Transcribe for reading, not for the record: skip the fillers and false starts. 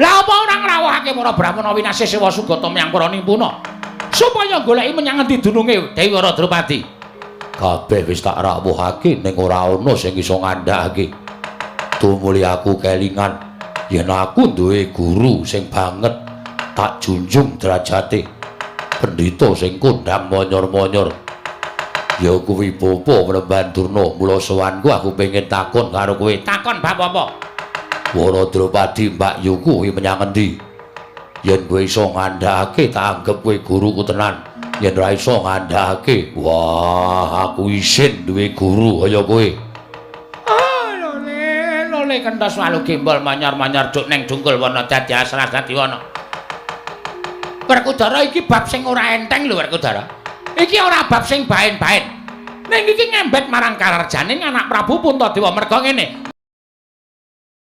Lah apa ora ngrawuhake para Brahmana winasih sewa sugata miyang para nimpuna supaya goleki menyang endi dununge Dewi Radropati. Kabeh wis tak rawuhake ning ora ana sing iso ngandhakake. Tumuli aku kelingan yen aku duwe guru sing banget tak junjung derajate. Pendhita sing kondhang monyor-monyor. Ya kuwi Bapa Mremban Durna. Mula sowanku aku pengin takon karo kowe. Takon bab apa? Waradropati Mbak Yu kuwi menyang endi? Yen kowe iso ngandhakake tak anggep kowe guruku tenan. Yen ora iso ngandhakake, wah aku isin duwe guru kaya kowe. Ah lole kenthos walu gembol manyar-manyar duk ning dungkul wana dadi asras dadi wana. Werkudara iki bab sing ora enteng lho Werkudara. Iki ora bab sing baen-baen. Ning iki ngembet marang kararjaning anak Prabu Puntadewa merga ngene.